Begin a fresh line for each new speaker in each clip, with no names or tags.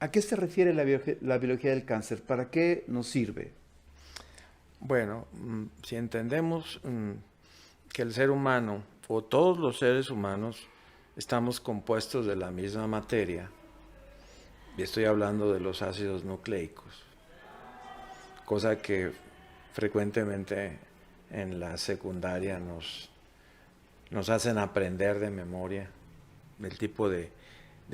¿A qué se refiere la biología del cáncer? ¿Para qué nos sirve?
Bueno, si entendemos que el ser humano o todos los seres humanos estamos compuestos de la misma materia, y estoy hablando de los ácidos nucleicos, cosa que frecuentemente en la secundaria nos hacen aprender de memoria el tipo de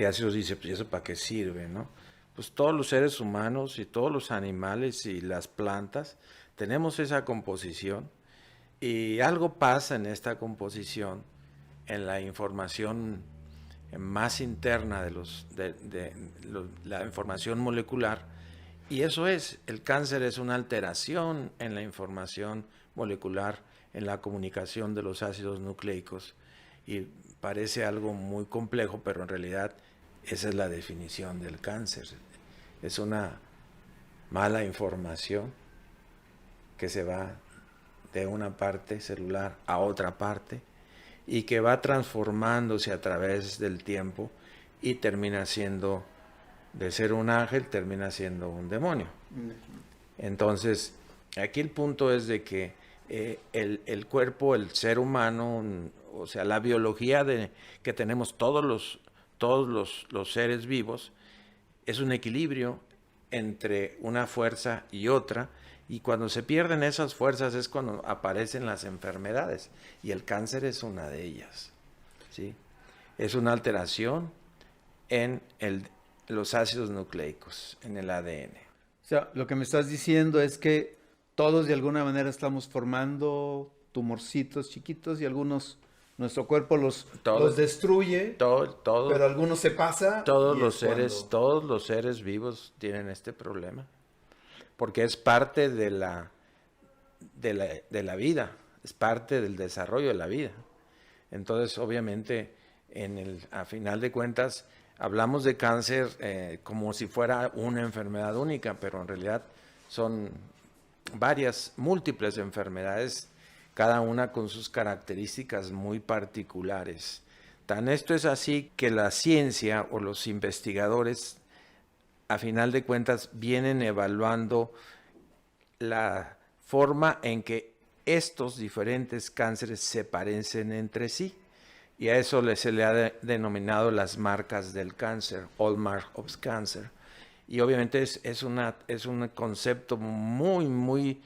ácidos, dice, pues, ¿y eso para qué sirve, no? Pues todos los seres humanos y todos los animales y las plantas tenemos esa composición y algo pasa en esta composición, en la información más interna la información molecular, y eso es, el cáncer es una alteración en la información molecular, en la comunicación de los ácidos nucleicos, y parece algo muy complejo, pero en realidad esa es la definición del cáncer. Es una mala información que se va de una parte celular a otra parte y que va transformándose a través del tiempo y termina siendo, de ser un ángel, termina siendo un demonio. Entonces, aquí el punto es de que el cuerpo, el ser humano, o sea, la biología que tenemos todos los seres vivos, es un equilibrio entre una fuerza y otra, y cuando se pierden esas fuerzas es cuando aparecen las enfermedades, y el cáncer es una de ellas, ¿sí? Es una alteración en los ácidos nucleicos, en el ADN.
O sea, lo que me estás diciendo es que todos de alguna manera estamos formando tumorcitos chiquitos y algunos, nuestro cuerpo los
Todo,
destruye,
todo, todo,
pero algunos se pasa y es cuando...
todos los seres vivos tienen este problema, porque es parte de la vida, es parte del desarrollo de la vida. Entonces, obviamente, a final de cuentas, hablamos de cáncer como si fuera una enfermedad única, pero en realidad son varias, múltiples enfermedades, cada una con sus características muy particulares. Tan esto es así que la ciencia o los investigadores, a final de cuentas, vienen evaluando la forma en que estos diferentes cánceres se parecen entre sí. Y a eso se le ha denominado las marcas del cáncer, hallmark of cancer. Y obviamente es un concepto muy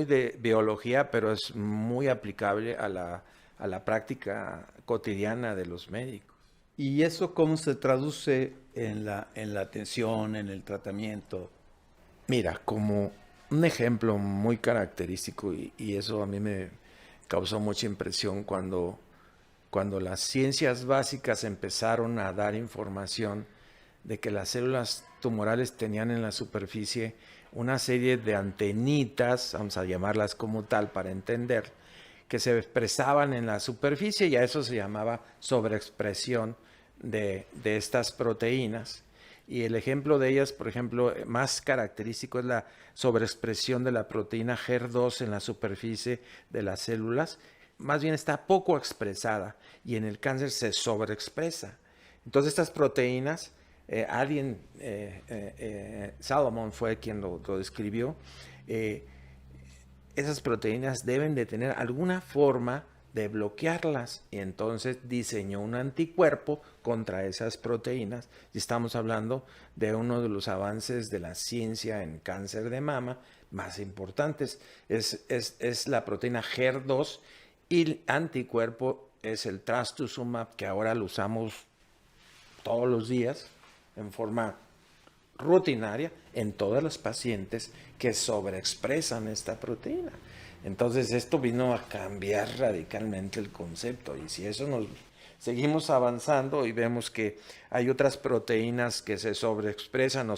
de biología, pero es muy aplicable a la práctica cotidiana de los médicos.
¿Y eso cómo se traduce en la atención, en el tratamiento?
Mira, como un ejemplo muy característico, y eso a mí me causó mucha impresión cuando las ciencias básicas empezaron a dar información de que las células tumorales tenían en la superficie una serie de antenitas, vamos a llamarlas como tal para entender, que se expresaban en la superficie, y a eso se llamaba sobreexpresión de estas proteínas. Y el ejemplo de ellas, por ejemplo, más característico es la sobreexpresión de la proteína HER2 en la superficie de las células. Más bien está poco expresada, y en el cáncer se sobreexpresa. Entonces estas proteínas, Salomon fue quien lo describió, esas proteínas deben de tener alguna forma de bloquearlas, y entonces diseñó un anticuerpo contra esas proteínas, y estamos hablando de uno de los avances de la ciencia en cáncer de mama más importantes. Es la proteína HER2, y el anticuerpo es el trastuzumab, que ahora lo usamos todos los días en forma rutinaria en todos los pacientes que sobreexpresan esta proteína. Entonces esto vino a cambiar radicalmente el concepto, y si eso nos seguimos avanzando y vemos que hay otras proteínas que se sobreexpresan o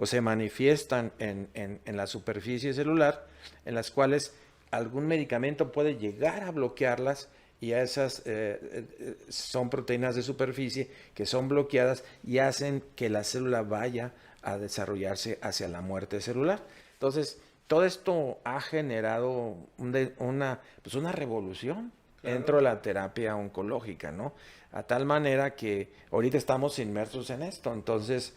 se manifiestan en la superficie celular, en las cuales algún medicamento puede llegar a bloquearlas, y a esas son proteínas de superficie que son bloqueadas y hacen que la célula vaya a desarrollarse hacia la muerte celular. Entonces, todo esto ha generado una revolución dentro de la terapia oncológica, ¿no? A tal manera que ahorita estamos inmersos en esto. Entonces,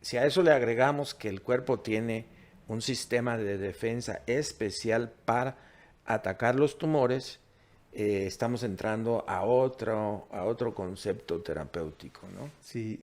Si a eso le agregamos que el cuerpo tiene un sistema de defensa especial para atacar los tumores, estamos entrando a otro concepto terapéutico, ¿no?
Sí,